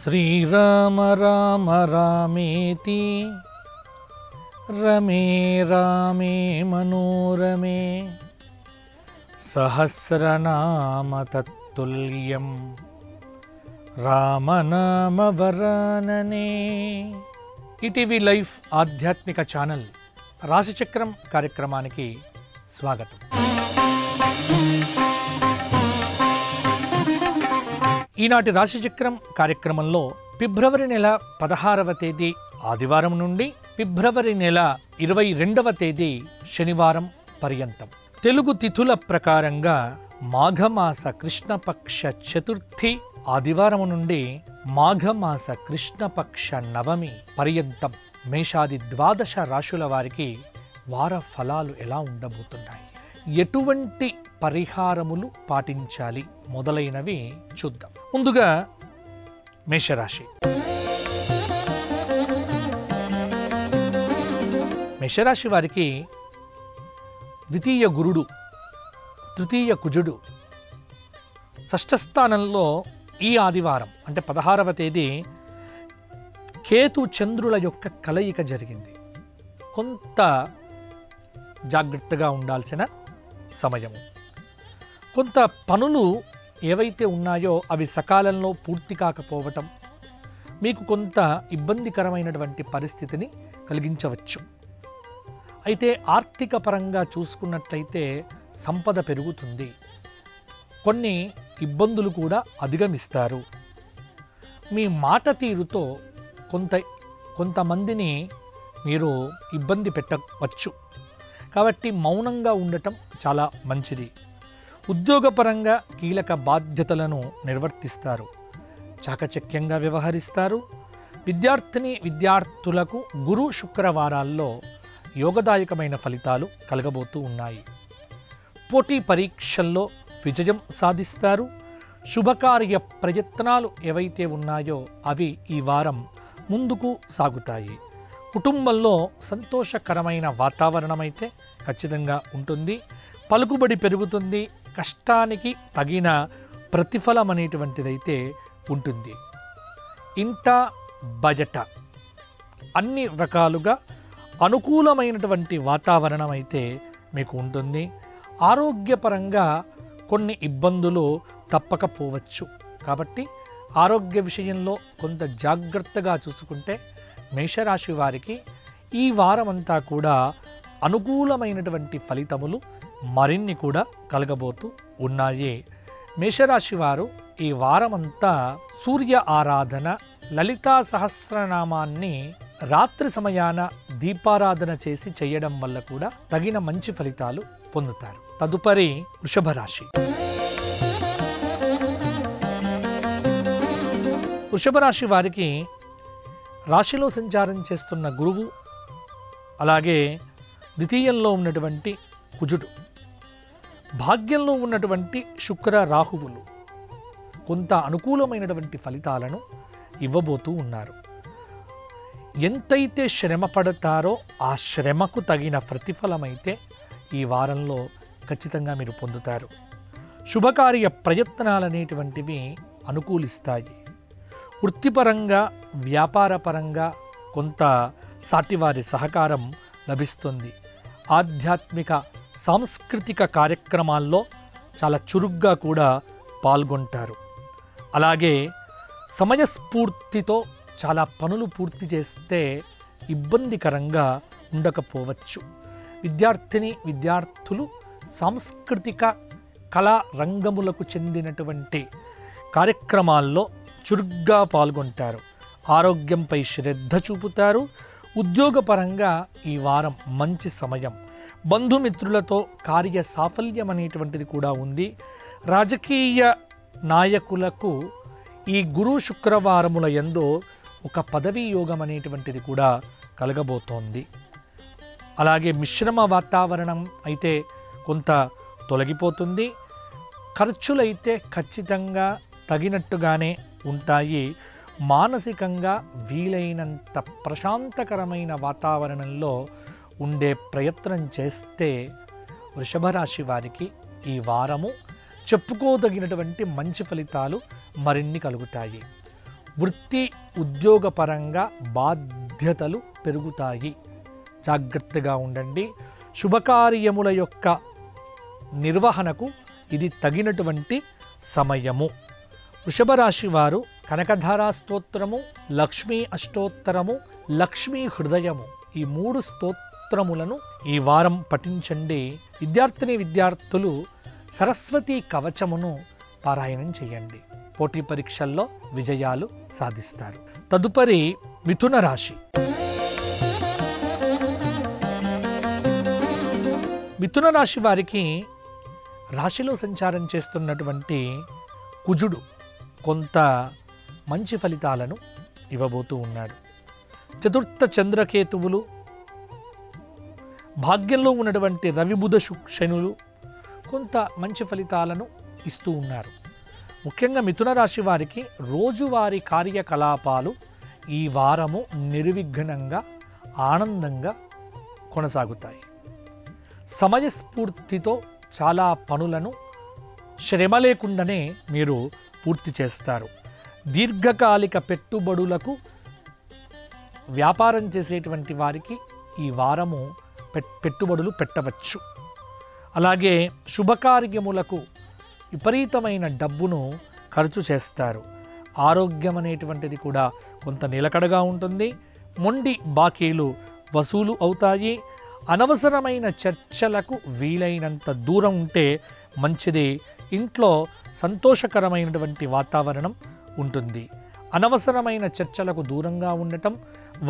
శ్రీరామ రామ రామేతి రమే రామే మనోరమే సహస్రనామ తత్తుల్యం రామనామ వరాననే. ఈటీవీ లైఫ్ ఆధ్యాత్మిక ఛానల్ రాశిచక్రం కార్యక్రమానికి స్వాగతం. ఈనాటి రాశిచక్రం కార్యక్రమంలో ఫిబ్రవరి నెల 16వ తేదీ ఆదివారం నుండి ఫిబ్రవరి నెల 22వ తేదీ శనివారం పర్యంతం తెలుగు తిథుల ప్రకారంగా మాఘమాస కృష్ణపక్ష చతుర్థి ఆదివారం నుండి మాఘమాస కృష్ణపక్ష నవమి పర్యంతం మేషాది 12 రాశుల వారికి వార ఫలాలు ఎలా ఉండబోతున్నాయి, ఎటువంటి పరిహారములు పాటించాలి మొదలైనవి చూద్దాం. ముందుగా మేషరాశి. మేషరాశి వారికి ద్వితీయ గురుడు, తృతీయ కుజుడు షష్ఠస్థానంలో ఈ ఆదివారం అంటే 16వ తేదీ కేతు చంద్రుల యొక్క కలయిక జరిగింది. కొంత జాగ్రత్తగా ఉండాల్సిన సమయము. కొంత పనులు ఏవైతే ఉన్నాయో అవి సకాలంలో పూర్తి కాకపోవటం మీకు కొంత ఇబ్బందికరమైనటువంటి పరిస్థితిని కలిగించవచ్చు. అయితే ఆర్థిక పరంగా చూసుకున్నట్లయితే సంపద పెరుగుతుంది, కొన్ని ఇబ్బందులు కూడా అధిగమిస్తారు. మీ మాట తీరుతో కొంతమందిని మీరు ఇబ్బంది పెట్టవచ్చు, కాబట్టి మౌనంగా ఉండటం చాలా మంచిది. ఉద్యోగపరంగా కీలక బాధ్యతలను నిర్వర్తిస్తారు, చాకచక్యంగా వ్యవహరిస్తారు. విద్యార్థులకు గురు శుక్రవారాల్లో యోగదాయకమైన ఫలితాలు కలగబోతూ ఉన్నాయి. పోటీ పరీక్షల్లో విజయం సాధిస్తారు. శుభకార్య ప్రయత్నాలు ఏవైతే ఉన్నాయో అవి ఈ వారం ముందుకు సాగుతాయి. కుటుంబంలో సంతోషకరమైన వాతావరణం అయితే ఖచ్చితంగా ఉంటుంది. పలుకుబడి పెరుగుతుంది. కష్టానికి తగిన ప్రతిఫలం అనేటువంటిదైతే ఉంటుంది. ఇంట బయట అన్ని రకాలుగా అనుకూలమైనటువంటి వాతావరణం అయితే మీకు ఉంటుంది. ఆరోగ్యపరంగా కొన్ని ఇబ్బందులు తప్పకపోవచ్చు, కాబట్టి ఆరోగ్య విషయంలో కొంత జాగ్రత్తగా చూసుకుంటే మేషరాశి వారికి ఈ వారమంతా కూడా అనుకూలమైనటువంటి ఫలితములు మరిన్ని కూడా కలగబోతూ ఉన్నాయి. మేషరాశి వారు ఈ వారమంతా సూర్య ఆరాధన, లలితా సహస్రనామాన్ని రాత్రి సమయాన దీపారాధన చేసి చేయడం వల్ల కూడా తగిన మంచి ఫలితాలు పొందుతారు. తదుపరి వృషభ రాశి. వృషభ రాశి వారికి రాశిలో సంచారం చేస్తున్న గురువు, అలాగే ద్వితీయంలో ఉన్నటువంటి కుజుడు, భాగ్యంలో ఉన్నటువంటి శుక్ర రాహువులు కొంత అనుకూలమైనటువంటి ఫలితాలను ఇవ్వబోతూ ఉన్నారు. ఎంతైతే శ్రమ పడతారో ఆ శ్రమకు తగిన ప్రతిఫలమైతే ఈ వారంలో ఖచ్చితంగా మీరు పొందుతారు. శుభకార్య ప్రయత్నాలనేటువంటివి అనుకూలిస్తాయి. వృత్తిపరంగా వ్యాపారపరంగా కొంత సాటివారి సహకారం లభిస్తుంది. ఆధ్యాత్మిక సాంస్కృతిక కార్యక్రమాల్లో చాలా చురుగ్గా కూడా పాల్గొంటారు. అలాగే సమయస్ఫూర్తితో చాలా పనులు పూర్తి చేస్తే ఇబ్బందికరంగా ఉండకపోవచ్చు. విద్యార్థులు సాంస్కృతిక కళా రంగములకు చెందినటువంటి కార్యక్రమాల్లో చురుగ్గా పాల్గొంటారు. ఆరోగ్యంపై శ్రద్ధ చూపుతారు. ఉద్యోగపరంగా ఈ వారం మంచి సమయం. బంధుమిత్రులతో కార్య సాఫల్యం అనేటువంటిది కూడా ఉంది. రాజకీయ నాయకులకు ఈ గురు శుక్రవారముల యందు ఒక పదవీ యోగం అనేటువంటిది కూడా కలగబోతోంది. అలాగే మిశ్రమ వాతావరణం అయితే కొంత తొలగిపోతుంది. ఖర్చులైతే ఖచ్చితంగా తగినట్టుగానే ఉంటాయి. మానసికంగా వీలైనంత ప్రశాంతకరమైన వాతావరణంలో ఉండే ప్రయత్నం చేస్తే వృషభ రాశి వారికి ఈ వారము చెప్పుకోదగినటువంటి మంచి ఫలితాలు మరిన్ని కలుగుతాయి. వృత్తి ఉద్యోగపరంగా బాధ్యతలు పెరుగుతాయి. జాగ్రత్తగా ఉండండి. శుభకార్యముల యొక్క నిర్వహణకు ఇది తగినటువంటి సమయము. వృషభ రాశి వారు కనకధారా స్తోత్రము, లక్ష్మీ అష్టోత్తరము, లక్ష్మీ హృదయము ఈ 3 స్తోత్రములను ఈ వారం పఠించండి. విద్యార్థులు సరస్వతి కవచమును పారాయణం చేయండి. పోటీ పరీక్షల్లో విజయాలు సాధిస్తారు. తదుపరి మిథున రాశి. మిథున రాశి వారికి రాశిలో సంచారం చేస్తున్నటువంటి కుజుడు కొంత మంచి ఫలితాలను ఇవ్వబోతూ ఉన్నాడు. చతుర్థ చంద్రకేతువులు, భాగ్యంలో ఉన్నటువంటి రవి బుధ శనులు కొంత మంచి ఫలితాలను ఇస్తూ ఉన్నారు. ముఖ్యంగా మిథున రాశి వారికి రోజువారీ కార్యకలాపాలు ఈ వారము నిర్విఘ్నంగా ఆనందంగా కొనసాగుతాయి. సమయస్ఫూర్తితో చాలా పనులను శ్రమ లేకుండానే మీరు పూర్తి చేస్తారు. దీర్ఘకాలిక పెట్టుబడులకు వ్యాపారం చేసేటువంటి వారికి ఈ వారము పెట్టుబడులు పెట్టవచ్చు. అలాగే శుభకార్యములకు విపరీతమైన డబ్బును ఖర్చు చేస్తారు. ఆరోగ్యం అనేటువంటిది కూడా కొంత నిలకడగా ఉంటుంది. మొండి బాకీలు వసూలు అవుతాయి. అనవసరమైన చర్చలకు వీలైనంత దూరం ఉంటే మంచిది. ఇంట్లో సంతోషకరమైనటువంటి వాతావరణం ఉంటుంది. అనవసరమైన చర్చలకు దూరంగా ఉండటం,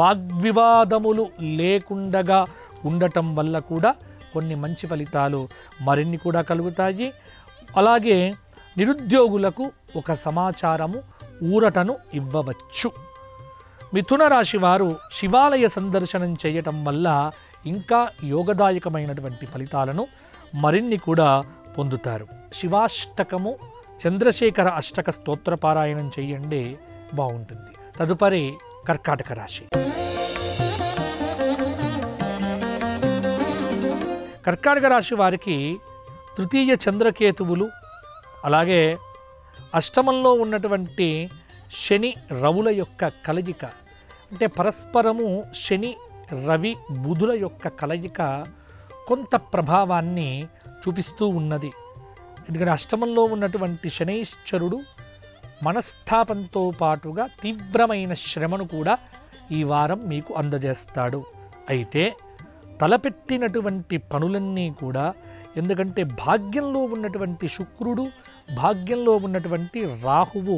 వాగ్వివాదములు లేకుండా ఉండటం వల్ల కూడా కొన్ని మంచి ఫలితాలు మరిన్ని కూడా కలుగుతాయి. అలాగే నిరుద్యోగులకు ఒక సమాచారము ఊరటను ఇవ్వవచ్చు. మిథున రాశి వారు శివాలయ సందర్శనం చేయటం వల్ల ఇంకా యోగదాయకమైనటువంటి ఫలితాలను మరిన్ని కూడా పొందుతారు. శివాష్టకము, చంద్రశేఖర అష్టక స్తోత్ర పారాయణం చేయండి, బాగుంటుంది. తదుపరి కర్కాటక రాశి. కర్కాటక రాశి వారికి తృతీయ చంద్రకేతువులు, అలాగే అష్టమంలో ఉన్నటువంటి శని రవుల యొక్క కలయిక, అంటే పరస్పరము శని రవి బుధుల యొక్క కలయిక కొంత ప్రభావాన్ని చూపిస్తూ ఉన్నది. ఎందుకంటే అష్టమంలో ఉన్నటువంటి శనైశ్చరుడు మనస్తాపంతో పాటుగా తీవ్రమైన శ్రమను కూడా ఈ వారం మీకు అందజేస్తాడు. అయితే తలపెట్టినటువంటి పనులన్నీ కూడా, ఎందుకంటే భాగ్యంలో ఉన్నటువంటి శుక్రుడు, భాగ్యంలో ఉన్నటువంటి రాహువు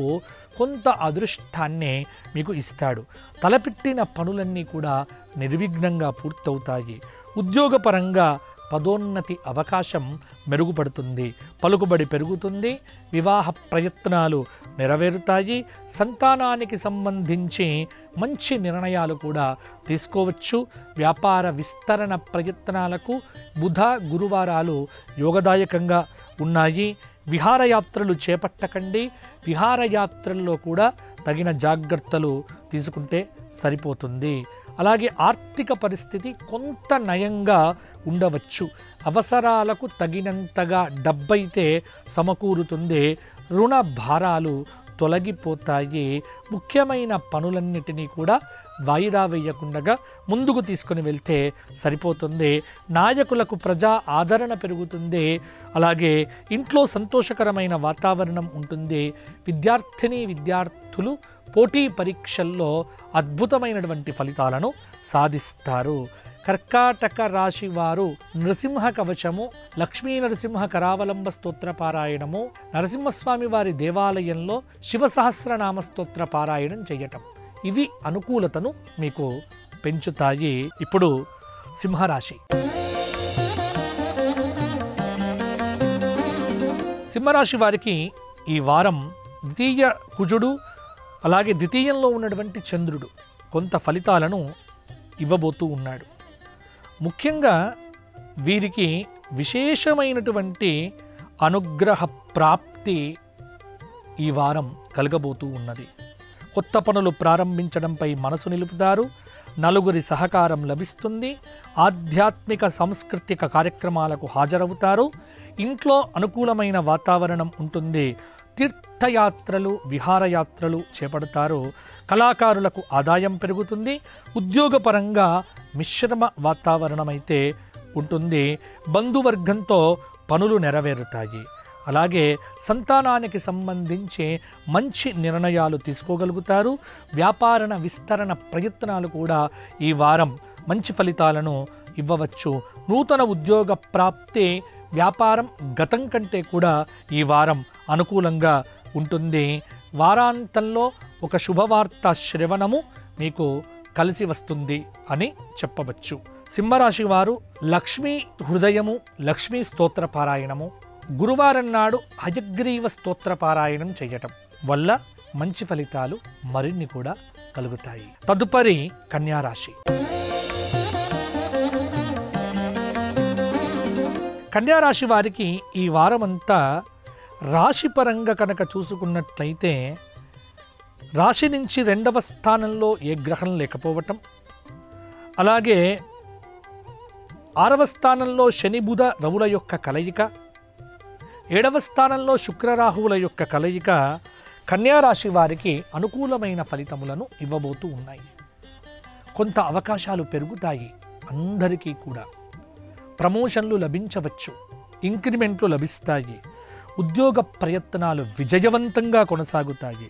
కొంత అదృష్టాన్నే మీకు ఇస్తాడు. తలపెట్టిన పనులన్నీ కూడా నిర్విఘ్నంగా పూర్తవుతాయి. ఉద్యోగపరంగా పదోన్నతి అవకాశం మెరుగుపడుతుంది. పలుకుబడి పెరుగుతుంది. వివాహ ప్రయత్నాలు నెరవేరుతాయి. సంతానానికి సంబంధించి మంచి నిర్ణయాలు కూడా తీసుకోవచ్చు. వ్యాపార విస్తరణ ప్రయత్నాలకు బుధ గురువారాలు యోగదాయకంగా ఉన్నాయి. విహారయాత్రలు చేపట్టకండి. విహారయాత్రల్లో కూడా తగిన జాగ్రత్తలు తీసుకుంటే సరిపోతుంది. అలాగే ఆర్థిక పరిస్థితి కొంత నయంగా ఉండవచ్చు. అవసరాలకు తగినంతగా డబ్బైతే సమకూరుతుంది. రుణ భారాలు తొలగిపోతాయి. ముఖ్యమైన పనులన్నిటినీ కూడా వాయిదా వేయకుండా ముందుకు తీసుకొని వెళ్తే సరిపోతుంది. నాయకులకు ప్రజా ఆదరణ పెరుగుతుంది. అలాగే ఇంట్లో సంతోషకరమైన వాతావరణం ఉంటుంది. విద్యార్థులు పోటీ పరీక్షల్లో అద్భుతమైనటువంటి ఫలితాలను సాధిస్తారు. కర్కాటక రాశి వారు నృసింహ కవచము, లక్ష్మీ నరసింహ కరావలంబ స్తోత్ర పారాయణము, నరసింహస్వామి వారి దేవాలయంలో శివ సహస్రనామ స్తోత్ర పారాయణం చేయటం, ఇవి అనుకూలతను మీకు పెంచుతాయి. ఇప్పుడు సింహరాశి. సింహరాశి వారికి ఈ వారం ద్వితీయ కుజుడు, అలాగే ద్వితీయంలో ఉన్నటువంటి చంద్రుడు కొంత ఫలితాలను ఇవ్వబోతూ ఉన్నాడు. ముఖ్యంగా వీరికి విశేషమైనటువంటి అనుగ్రహ ప్రాప్తి ఈ వారం కలగబోతూ ఉన్నది. కొత్త పనులు ప్రారంభించడంపై మనసు నిలుపుతారు. నలుగురి సహకారం లభిస్తుంది. ఆధ్యాత్మిక సాంస్కృతిక కార్యక్రమాలకు హాజరవుతారు. ఇంట్లో అనుకూలమైన వాతావరణం ఉంటుంది. తీర్థయాత్రలు విహారయాత్రలు చేపడతారో కళాకారులకు ఆదాయం పెరుగుతుంది. ఉద్యోగపరంగా మిశ్రమ వాతావరణం అయితే ఉంటుంది. బంధువర్గంతో పనులు నెరవేరుతాయి. అలాగే సంతానానికి సంబంధించి మంచి నిర్ణయాలు తీసుకోగలుగుతారు. వ్యాపార విస్తరణ ప్రయత్నాలు కూడా ఈ వారం మంచి ఫలితాలను ఇవ్వవచ్చు. నూతన ఉద్యోగ ప్రాప్తి, వ్యాపారం గతం కంటే కూడా ఈ వారం అనుకూలంగా ఉంటుంది. వారాంతంలో ఒక శుభవార్త శ్రవణము మీకు కలిసి వస్తుంది అని చెప్పవచ్చు. సింహరాశి వారు లక్ష్మీ హృదయము, లక్ష్మీ స్తోత్ర పారాయణము, గురువారం నాడు హయగ్రీవ స్తోత్ర పారాయణం చేయటం వల్ల మంచి ఫలితాలు మరిన్ని కూడా కలుగుతాయి. తదుపరి కన్యారాశి. కన్యారాశి వారికి ఈ వారమంతా రాశిపరంగా కనుక చూసుకున్నట్లయితే రాశి నుంచి 2వ స్థానంలో ఏ గ్రహం లేకపోవటం, అలాగే 6వ స్థానంలో శని బుధ రవుల యొక్క కలయిక, 7వ స్థానంలో శుక్రరాహువుల యొక్క కలయిక కన్యారాశి వారికి అనుకూలమైన ఫలితములను ఇవ్వబోతూ ఉన్నాయి. కొంత అవకాశాలు పెరుగుతాయి. అందరికీ కూడా ప్రమోషన్లు లభించవచ్చు, ఇంక్రిమెంట్లు లభిస్తాయి. ఉద్యోగ ప్రయత్నాలు విజయవంతంగా కొనసాగుతాయి.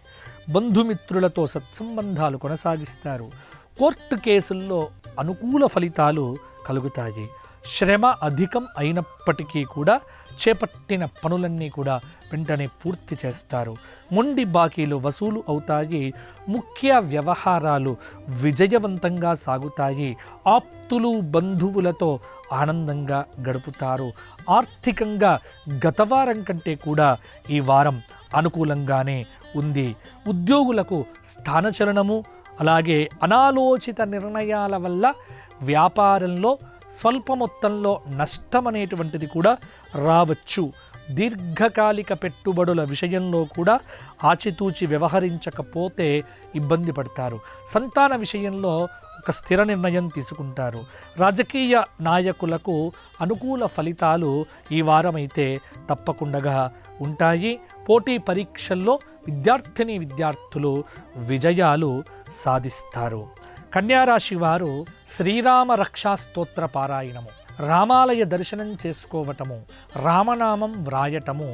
బంధుమిత్రులతో సత్సంబంధాలు కొనసాగిస్తారు. కోర్టు కేసుల్లో అనుకూల ఫలితాలు కలుగుతాయి. శ్రమ అధికం అయినప్పటికీ కూడా చేపట్టిన పనులన్నీ కూడా వెంటనే పూర్తి చేస్తారు. మొండి బాకీలు వసూలు అవుతాయి. ముఖ్య వ్యవహారాలు విజయవంతంగా సాగుతాయి. ఆప్తులు బంధువులతో ఆనందంగా గడుపుతారు. ఆర్థికంగా గత వారం కంటే కూడా ఈ వారం అనుకూలంగానే ఉంది. ఉద్యోగులకు స్థానచలనము, అలాగే అనాలోచిత నిర్ణయాల వల్ల వ్యాపారంలో స్వల్ప మొత్తంలో నష్టం అనేటువంటిది కూడా రావచ్చు. దీర్ఘకాలిక పెట్టుబడుల విషయంలో కూడా ఆచితూచి వ్యవహరించకపోతే ఇబ్బంది పడతారు. సంతాన విషయంలో ఒక స్థిర నిర్ణయం తీసుకుంటారు. రాజకీయ నాయకులకు అనుకూల ఫలితాలు ఈ వారమైతే తప్పకుండా ఉంటాయి. పోటీ పరీక్షల్లో విద్యార్థులు విజయాలు సాధిస్తారు. కన్యారాశి వారు శ్రీరామ రక్షా స్తోత్ర పారాయణము, రామాలయ దర్శనం చేసుకోవటము, రామనామం వ్రాయటము,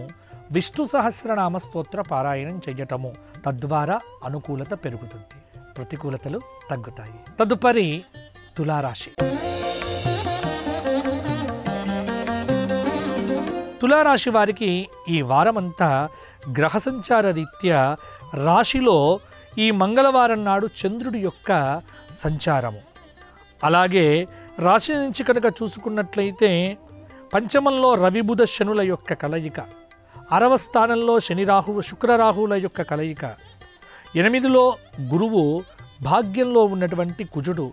విష్ణు సహస్రనామ స్తోత్ర పారాయణం చేయటము తద్వారా అనుకూలత పెరుగుతుంది, ప్రతికూలతలు తగ్గుతాయి. తదుపరి తులారాశి. తులారాశి వారికి ఈ వారమంతా గ్రహ సంచార రీత్యా రాశిలో ఈ మంగళవారం నాడు చంద్రుడి యొక్క సంచారము, అలాగే రాశి నుంచి కనుక చూసుకున్నట్లయితే పంచమంలో రవి బుధ శనుల యొక్క కలయిక, 6వ స్థానంలో శని రాహువు శుక్రరాహువుల యొక్క కలయిక, 8లో గురువు, భాగ్యంలో ఉన్నటువంటి కుజుడు.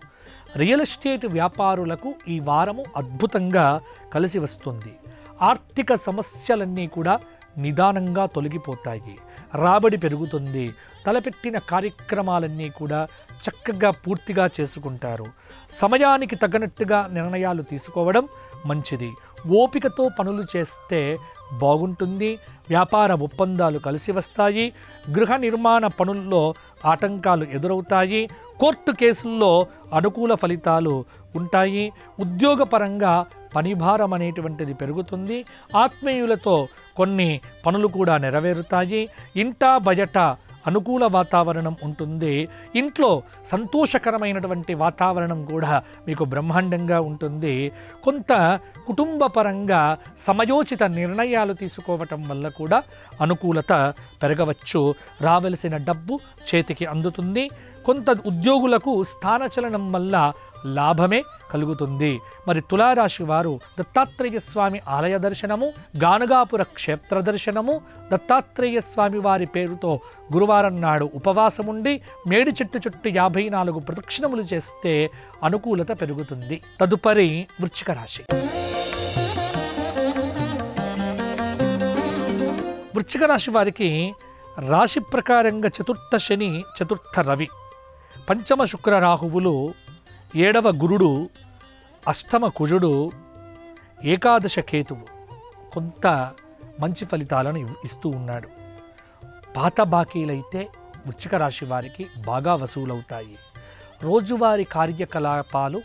రియల్ ఎస్టేట్ వ్యాపారులకు ఈ వారము అద్భుతంగా కలిసి వస్తుంది. ఆర్థిక సమస్యలన్నీ కూడా నిదానంగా తొలగిపోతాయి. రాబడి పెరుగుతుంది. తలపెట్టిన కార్యక్రమాలన్నీ కూడా చక్కగా పూర్తిగా చేసుకుంటారు. సమయానికి తగినట్టుగా నిర్ణయాలు తీసుకోవడం మంచిది. ఓపికతో పనులు చేస్తే బాగుంటుంది. వ్యాపార ఒప్పందాలు కలిసి వస్తాయి. గృహ నిర్మాణ పనుల్లో ఆటంకాలు ఎదురవుతాయి. కోర్టు కేసుల్లో అనుకూల ఫలితాలు ఉంటాయి. ఉద్యోగపరంగా పనిభారం అనేటువంటిది పెరుగుతుంది. ఆత్మీయులతో కొన్ని పనులు కూడా నెరవేరుతాయి. ఇంటా బయట అనుకూల వాతావరణం ఉంటుంది. ఇంట్లో సంతోషకరమైనటువంటి వాతావరణం కూడా మీకు బ్రహ్మాండంగా ఉంటుంది. కొంత కుటుంబ పరంగా సమయోచిత నిర్ణయాలు తీసుకోవటం వల్ల కూడా అనుకూలత పెరగవచ్చు. రావలసిన డబ్బు చేతికి అందుతుంది. కొంత ఉద్యోగులకు స్థానచలనం వల్ల లాభమే కలుగుతుంది. మరి తులారాశి వారు దత్తాత్రేయ స్వామి ఆలయ దర్శనము, గానగాపుర క్షేత్ర దర్శనము, దత్తాత్రేయ స్వామి వారి పేరుతో గురువారం నాడు ఉపవాసముండి మేడి చెట్టు చుట్టూ 54 ప్రదక్షిణములు చేస్తే అనుకూలత పెరుగుతుంది. తదుపరి వృశ్చిక రాశి. వృశ్చిక రాశి వారికి రాశి ప్రకారంగా చతుర్థ శని, చతుర్థ రవి, పంచమ శుక్ర రాహువులు, 7వ గురుడు, 8మ కుజుడు, ఏకాదశ కేతువు కొంత మంచి ఫలితాలను ఇస్తూ ఉన్నాడు. పాత బాకీలైతే వృశ్చిక రాశి వారికి బాగా వసూలవుతాయి. రోజువారీ కార్యకలాపాలు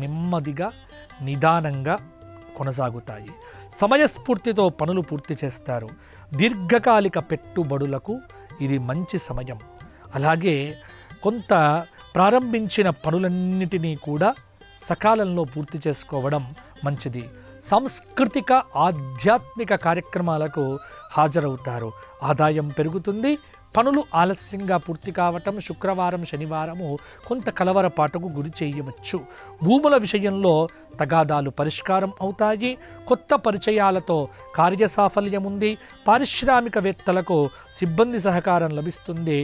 నెమ్మదిగా నిదానంగా కొనసాగుతాయి. సమయస్ఫూర్తితో పనులు పూర్తి చేస్తారు. దీర్ఘకాలిక పెట్టుబడులకు ఇది మంచి సమయం. అలాగే కొంత ప్రారంభించిన పనులన్నిటినీ కూడా సకాలంలో పూర్తి చేసుకోవడం మంచిది. సాంస్కృతిక ఆధ్యాత్మిక కార్యక్రమాలకు హాజరవుతారు. ఆదాయం పెరుగుతుంది. పనులు ఆలస్యంగా పూర్తి కావటం, శుక్రవారం శనివారము కొంత కలవరపాటుకు గురి చేయవచ్చు. భూముల విషయంలో తగాదాలు పరిష్కారం అవుతాయి. కొత్త పరిచయాలతో కార్యసాఫల్యం ఉంది. పారిశ్రామికవేత్తలకు సిబ్బంది సహకారం లభిస్తుంది.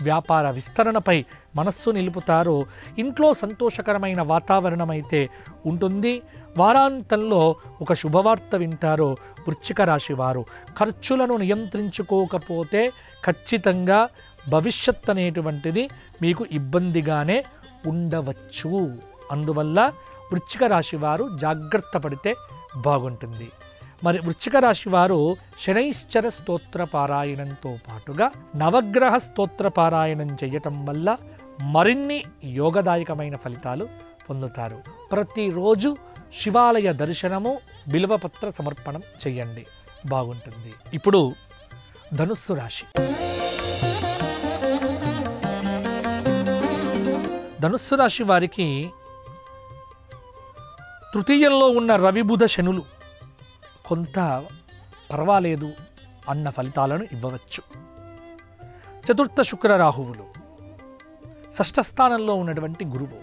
వ్యాపార విస్తరణపై మనస్సు నిలుపుతారు. ఇంట్లో సంతోషకరమైన వాతావరణం అయితే ఉంటుంది. వారాంతంలో ఒక శుభవార్త వింటారు. వృశ్చిక రాశి వారు ఖర్చులను నియంత్రించుకోకపోతే ఖచ్చితంగా భవిష్యత్ అనేటువంటిది మీకు ఇబ్బందిగానే ఉండవచ్చు. అందువల్ల వృశ్చిక రాశి వారు జాగ్రత్త పడితే బాగుంటుంది. మరి వృశ్చిక రాశి వారు శనైశ్చర స్తోత్ర పారాయణంతో పాటుగా నవగ్రహ స్తోత్ర పారాయణం చేయటం వల్ల మరిన్ని యోగదాయకమైన ఫలితాలు పొందుతారు. ప్రతిరోజు శివాలయ దర్శనము, బిల్వపత్ర సమర్పణం చేయండి, బాగుంటుంది. ఇప్పుడు ధనుస్సు రాశి. ధనుస్సు రాశి వారికి తృతీయంలో ఉన్న రవి బుధ శనులు కొంత పర్వాలేదు అన్న ఫలితాలను ఇవ్వవచ్చు. చతుర్థ శుక్ర రాహువులు, షష్ఠ స్థానంలో ఉన్నటువంటి గురువు,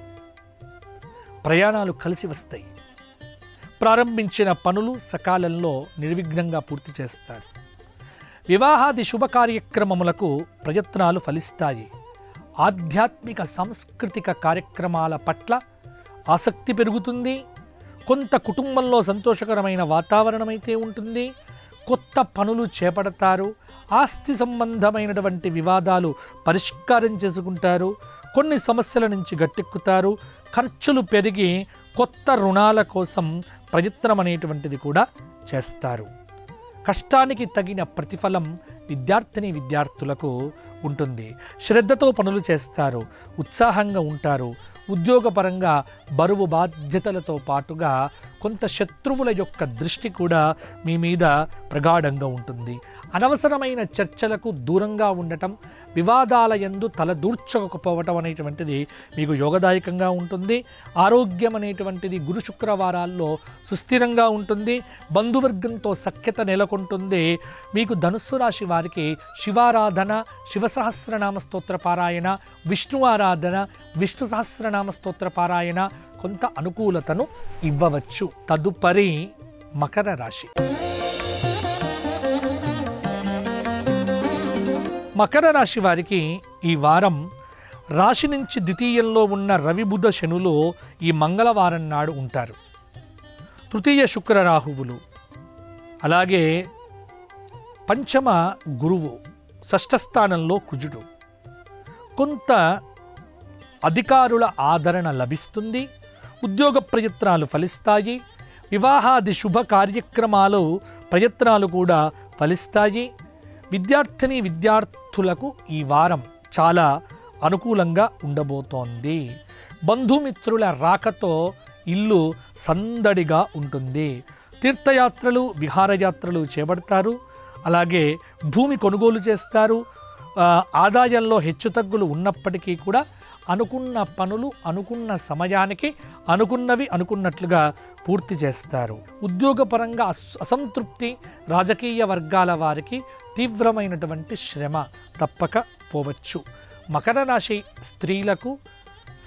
ప్రయాణాలు కలిసి వస్తాయి. ప్రారంభించిన పనులు సకాలంలో నిర్విఘ్నంగా పూర్తి చేస్తారు. వివాహాది శుభ కార్యక్రమములకు ప్రయత్నాలు ఫలిస్తాయి. ఆధ్యాత్మిక సాంస్కృతిక కార్యక్రమాల పట్ల ఆసక్తి పెరుగుతుంది. కొంత కుటుంబంలో సంతోషకరమైన వాతావరణం అయితే ఉంటుంది. కొత్త పనులు చేపడతారు. ఆస్తి సంబంధమైనటువంటి వివాదాలు పరిష్కారం చేసుకుంటారు. కొన్ని సమస్యల నుంచి గట్టెక్కుతారు. ఖర్చులు పెరిగి కొత్త రుణాల కోసం ప్రయత్నం అనేటువంటిది కూడా చేస్తారు. కష్టానికి తగిన ప్రతిఫలం విద్యార్థులకు ఉంటుంది. శ్రద్ధతో పనులు చేస్తారు. ఉత్సాహంగా ఉంటారు. ఉద్యోగపరంగా బరువు బాధ్యతలతో పాటుగా కొంత శత్రువుల యొక్క దృష్టి కూడా మీ మీద ప్రగాఢంగా ఉంటుంది. అనవసరమైన చర్చలకు దూరంగా ఉండటం, వివాదాల యందు తలదూర్చకపోవటం అనేటువంటిది మీకు యోగదాయకంగా ఉంటుంది. ఆరోగ్యం అనేటువంటిది గురు శుక్రవారాల్లో సుస్థిరంగా ఉంటుంది. బంధువర్గంతో సఖ్యత నెలకొంటుంది. మీకు ధనుస్సు రాశి వారికి శివారాధన, శివ సహస్రనామ స్తోత్ర పారాయణ, విష్ణు ఆరాధన, విష్ణు సహస్రనామ స్తోత్ర పారాయణ కొంత అనుకూలతను ఇవ్వవచ్చు. తదుపరి మకర రాశి. మకర రాశి వారికి ఈ వారం రాశి నుంచి ద్వితీయంలో ఉన్న రవి బుధ శనులు ఈ మంగళవారం నాడు ఉంటారు. తృతీయ శుక్ర రాహువులు, అలాగే పంచమ గురువు, షష్ఠ స్థానంలో కుజుడు. కొంత అధికారుల ఆదరణ లభిస్తుంది. ఉద్యోగ ప్రయత్నాలు ఫలిస్తాయి. వివాహాది శుభ కార్యక్రమాలు ప్రయత్నాలు కూడా ఫలిస్తాయి. విద్యార్థులకు ఈ వారం చాలా అనుకూలంగా ఉండబోతోంది. బంధుమిత్రుల రాకతో ఇల్లు సందడిగా ఉంటుంది. తీర్థయాత్రలు, విహారయాత్రలు చేపడతారు. అలాగే భూమి కొనుగోలు చేస్తారు. ఆదాయంలో హెచ్చుతగ్గులు ఉన్నప్పటికీ కూడా అనుకున్న పనులు అనుకున్న సమయానికి అనుకున్నవి అనుకున్నట్లుగా పూర్తి చేస్తారు. ఉద్యోగపరంగా అసంతృప్తి, రాజకీయ వర్గాల వారికి తీవ్రమైనటువంటి శ్రమ తప్పకపోవచ్చు. మకర రాశి స్త్రీలకు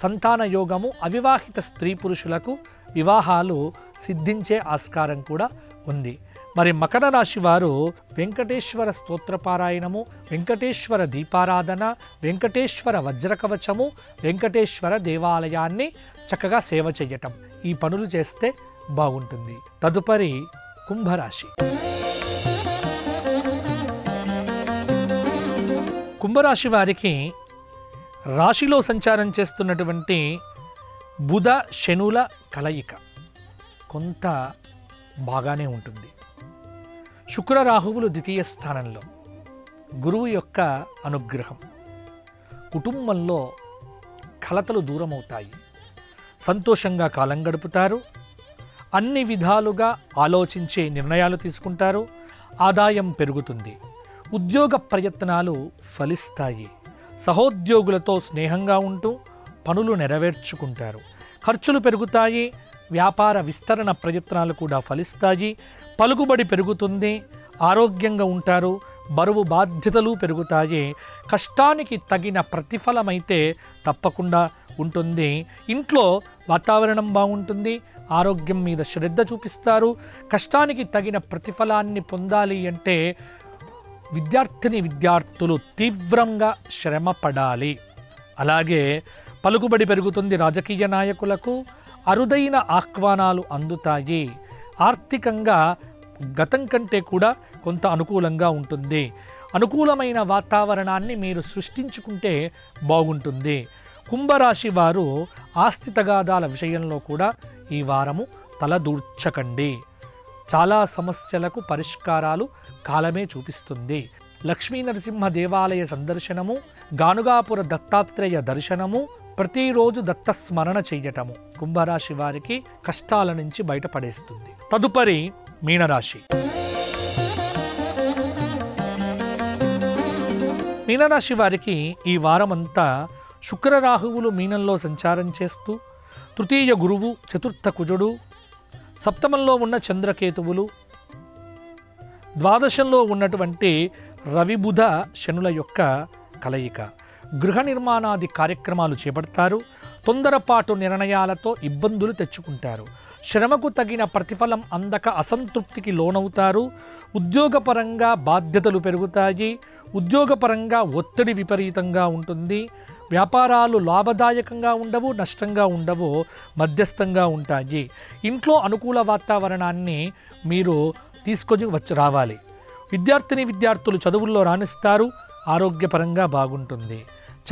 సంతాన యోగము, అవివాహిత స్త్రీ పురుషులకు వివాహాలు సిద్ధించే ఆస్కారం కూడా ఉంది. మరి మకర రాశి వారు వెంకటేశ్వర స్తోత్రపారాయణము, వెంకటేశ్వర దీపారాధన, వెంకటేశ్వర వజ్రకవచము, వెంకటేశ్వర దేవాలయాన్ని చక్కగా సేవ చేయటం, ఈ పనులు చేస్తే బాగుంటుంది. తదుపరి కుంభరాశి. కుంభరాశి వారికి రాశిలో సంచారం చేస్తున్నటువంటి బుధ శనుల కలయిక కొంత బాగానే ఉంటుంది. శుక్ర రాహువులు ద్వితీయ స్థానంలో, గురువు యొక్క అనుగ్రహం. కుటుంబంలో కలతలు దూరమవుతాయి. సంతోషంగా కాలం గడుపుతారు. అన్ని విధాలుగా ఆలోచించే నిర్ణయాలు తీసుకుంటారు. ఆదాయం పెరుగుతుంది. ఉద్యోగ ప్రయత్నాలు ఫలిస్తాయి. సహోద్యోగులతో స్నేహంగా ఉంటూ పనులు నెరవేర్చుకుంటారు. ఖర్చులు పెరుగుతాయి. వ్యాపార విస్తరణ ప్రయత్నాలు కూడా ఫలిస్తాయి. పలుకుబడి పెరుగుతుంది. ఆరోగ్యంగా ఉంటారు. బరువు బాధ్యతలు పెరుగుతాయి. కష్టానికి తగిన ప్రతిఫలమైతే తప్పకుండా ఉంటుంది. ఇంట్లో వాతావరణం బాగుంటుంది. ఆరోగ్యం మీద శ్రద్ధ చూపిస్తారు. కష్టానికి తగిన ప్రతిఫలాన్ని పొందాలి అంటే విద్యార్థులు తీవ్రంగా శ్రమ పడాలి. అలాగే పలుకుబడి పెరుగుతుంది. రాజకీయ నాయకులకు అరుదైన ఆహ్వానాలు అందుతాయి. ఆర్థికంగా గతం కంటే కూడా కొంత అనుకూలంగా ఉంటుంది. అనుకూలమైన వాతావరణాన్ని మీరు సృష్టించుకుంటే బాగుంటుంది. కుంభరాశి వారు ఆస్తి తగాదాల విషయంలో కూడా ఈ వారము తలదూర్చకండి. చాలా సమస్యలకు పరిష్కారాలు కాలమే చూపిస్తుంది. లక్ష్మీ నరసింహ దేవాలయ సందర్శనము, గానుగాపుర దత్తాత్రేయ దర్శనము, ప్రతిరోజు దత్తస్మరణ చెయ్యటము కుంభరాశి వారికి కష్టాల నుంచి బయటపడేస్తుంది. తదుపరి మీనరాశి. మీనరాశి వారికి ఈ వారమంతా శుక్రరాహువులు మీనంలో సంచారం చేస్తూ, తృతీయ గురువు, చతుర్థ కుజుడు, సప్తమంలో ఉన్న చంద్రకేతువులు, ద్వాదశంలో ఉన్నటువంటి రవిబుధ శనుల యొక్క కలయిక. గృహ నిర్మాణాది కార్యక్రమాలు చేపడతారు. తొందరపాటు నిర్ణయాలతో ఇబ్బందులు తెచ్చుకుంటారు. శ్రమకు తగిన ప్రతిఫలం అందక అసంతృప్తికి లోనవుతారు. ఉద్యోగపరంగా బాధ్యతలు పెరుగుతాయి. ఉద్యోగపరంగా ఒత్తిడి విపరీతంగా ఉంటుంది. వ్యాపారాలు లాభదాయకంగా ఉండవు, నష్టంగా ఉండవు, మధ్యస్థంగా ఉంటాయి. ఇంట్లో అనుకూల వాతావరణాన్ని మీరు తీసుకొని రావాలి. విద్యార్థులు చదువుల్లో రాణిస్తారు. ఆరోగ్యపరంగా బాగుంటుంది.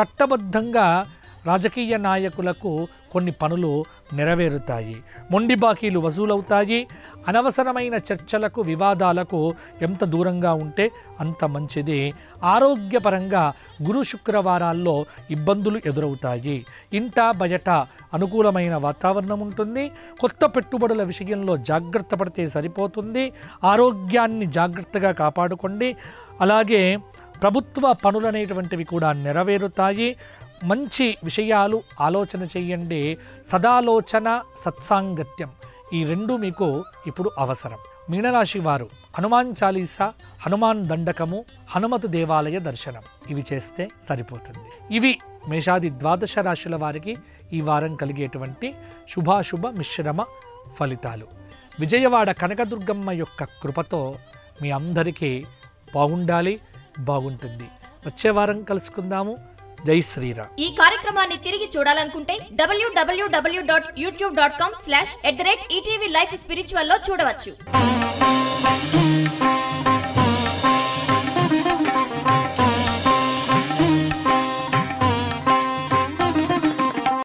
చట్టబద్ధంగా రాజకీయ నాయకులకు కొన్ని పనులు నెరవేరుతాయి. మొండి బాకీలు వసూలవుతాయి. అనవసరమైన చర్చలకు, వివాదాలకు ఎంత దూరంగా ఉంటే అంత మంచిది. ఆరోగ్యపరంగా గురు శుక్రవారాల్లో ఇబ్బందులు ఎదురవుతాయి. ఇంట బయట అనుకూలమైన వాతావరణం ఉంటుంది. కొత్త పెట్టుబడుల విషయంలో జాగ్రత్త పడితే సరిపోతుంది. ఆరోగ్యాన్ని జాగ్రత్తగా కాపాడుకోండి. అలాగే ప్రభుత్వ పనులనేటువంటివి కూడా నెరవేరుతాయి. మంచి విషయాలు ఆలోచన చేయండి. సదాలోచన, సత్సాంగత్యం ఈ రెండు మీకు ఇప్పుడు అవసరం. మీనరాశి వారు హనుమాన్ చాలీసా, హనుమాన్ దండకము, హనుమతు దేవాలయ దర్శనం ఇవి చేస్తే సరిపోతుంది. ఇవి మేషాది ద్వాదశ రాశుల వారికి ఈ వారం కలిగేటువంటి శుభాశుభ మిశ్రమ ఫలితాలు. విజయవాడ కనకదుర్గమ్మ యొక్క కృపతో మీ అందరికీ బాగుండాలి, బాగుంటుంది. వచ్చే వారం కలుసుకుందాము. జై శ్రీరామ్. ఈ కార్యక్రమాన్ని తిరిగి చూడాలనుకుంటే www.youtube.com/@ETV Life Spiritual లో చూడవచ్చు.